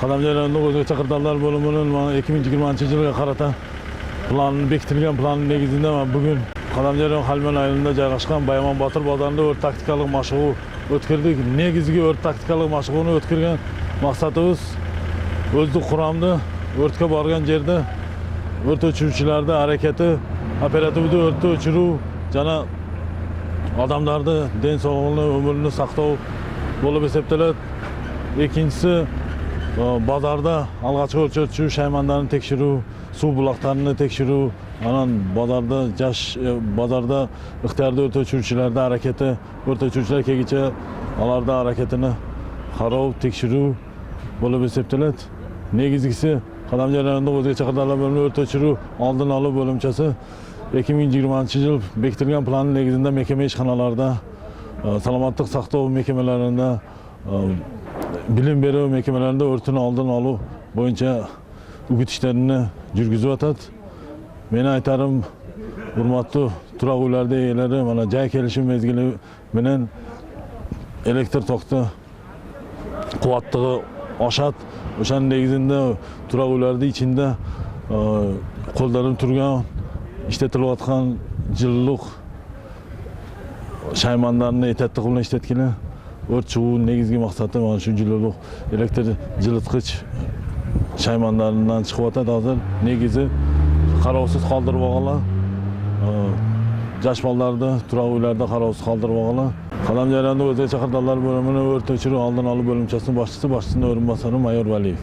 Qadamjaranda o'zgacha qirg'oqlar bo'limining 2020-yilga qarata bekitilgan planning negizida bugun Qadamjar Halman rayonida joylashgan Bayaman Botir bozorida o't taktikalik mashg'u o'tkazdik. Negizgi o't taktikalik mashg'uni o'tkazgan maqsadimiz o'zlik quramda o'tga borgan yerda o't o'chiruvchilarda harakati, operativda o't o'chiruv, jana odamlarni den sog'lig'ini, umrini saqlov bo'lib hisoblanadi. Ikkinchisi bozorda alg'achqi o't o'chirish shaymonlarini tekshiruv, suv buloqlarini tekshiruv, anan bozorda ixtiyorda o't o'chiruvchilarda harakati, o't o'chiruvchilar kelguncha ularda harakatini qarov, tekshiruv bo'lib hisoblanadi. Negizgisi Qadamjar rayonida o'zgacha qirg'oqlar bo'limi o't o'chiruv oldin olish bo'limchasi 2020-yil bekitilgan planning negizida mehkama ishxonalarda, salomatlik saqlov mehkamalarida, bilim beruv mehkamalarida o'tni oldin olish bo'yicha o'g'itishlarni yurgizib o'tadi. Men aytarim, hurmatli turar uylarda egalari, mana joy kelishim mezgili bilan elektr tokda quvvatligi oshadi. O'shaning negizida turar uylarda ichida qo'llanib turgan, ishlatilayotgan jilliq shaymonlarni e'tibor bilan ishlatganlar. O't chiqu negizgi maqsadi mana shu jilliq elektr jilitgich shaymonlardan chiqyapti. Hozir negizi qarovsiz qoldirib olganlar. Jashmonlarda, turar uylarda qarovsiz qoldirib olganlar. Qadamjaranda o'zgacha qirg'oqlar bo'limining o't o'chiruv oldin olish bo'limchasining boshchisining o'rinbosari Mayor Valiyev.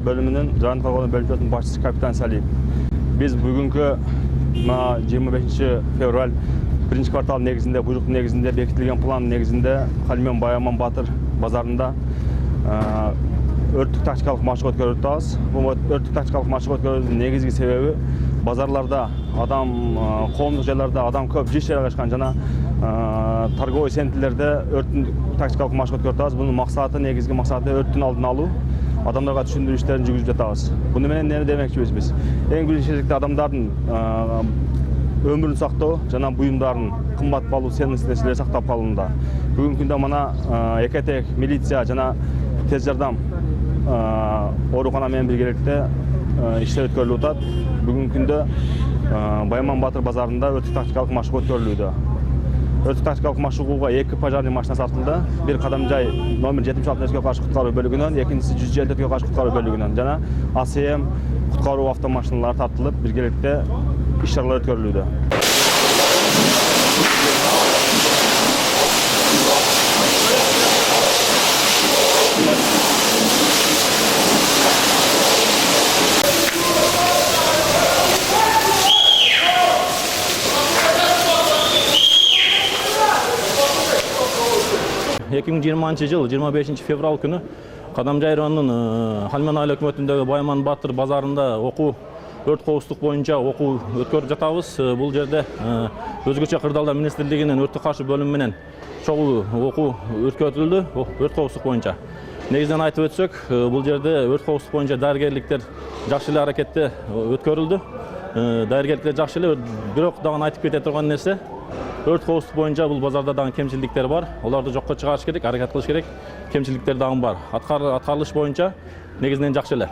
Bölümünün Can Korkulu bölümünün başçısı Kapitan Salim. Biz bugünkü 25 fevral birinci kvartal negizinde, buyruk negizinde, bekitilgen plan negizinde Halmen Bayaman Batır bazarında örtük taktikалық maçı ötkörüyoruz. Bu örtük taktikалық maçı ötkörüyoruz negizgi sebebi bazarlarda adam, qo'mliq joylarda adam ko'p jish joylashgan jana торговый sentrlarda örtük taktikалық maçı ötkörüyoruz. Bunun maqsadi, negizgi maqsadi örtün aldını alу. Adamlarga tushundirish ishlarini yurgizib жатабыз. Buni men neni demoqchimiz biz? Eng birinchilikda adamlarning ömrünü saqtoo jana buyumdарын qimmat bahloo sensiyalar saqlab qolunda. Bugungi kunda mana Ekatek militsiya jana tez yordam oruqxona bilan birgalikda ishlar o'tkazilib o'tadi. Bugungi kunda Bayaman Batır bazarında örtük taktikалық mashg'ulot o'tkazildi. Өрттүк тактикалык машыгууга 2 пожарный машина тартылды. Бир Кадамжай номер 76-га каршы куткаруу бөлүгүнөн, экинчиси 154-га каршы куткаруу бөлүгүнөн жана АСМ куткаруу автомашиналары тартылып, биргеликте иш-чаралар өткөрүлүүдө. Жыл 25 февраль күнү Кадамжай районунун Халман айыл өкмөтүндөгү Байман Батыр базарында өрт коопсуздук боюнча окуу өткөрүп жатабыз. Бул жерде өзгөчө кырдаалдар министрлигинин өрткө каршы бөлүмү менен чогуу окуу өткөрүлдү өрт коопсуздук боюнча. Негизинен айтып өтсөк, бул жерде өрт коопсуздук боюнча дарыгерликтер жакшы эле аракетте өткөрүлдү. Дарыгерликтер жакшы эле, бирок дагы айтып кете турган нерсе, өрт коопсуздук боюнча бул базарда дагы кемчиликтер бар. Оларды жокко чыгарыш керек, аракет кылыш керек. Кемчиликтер дагы бар. Аткарылыш боюнча негизинен жакшы эле.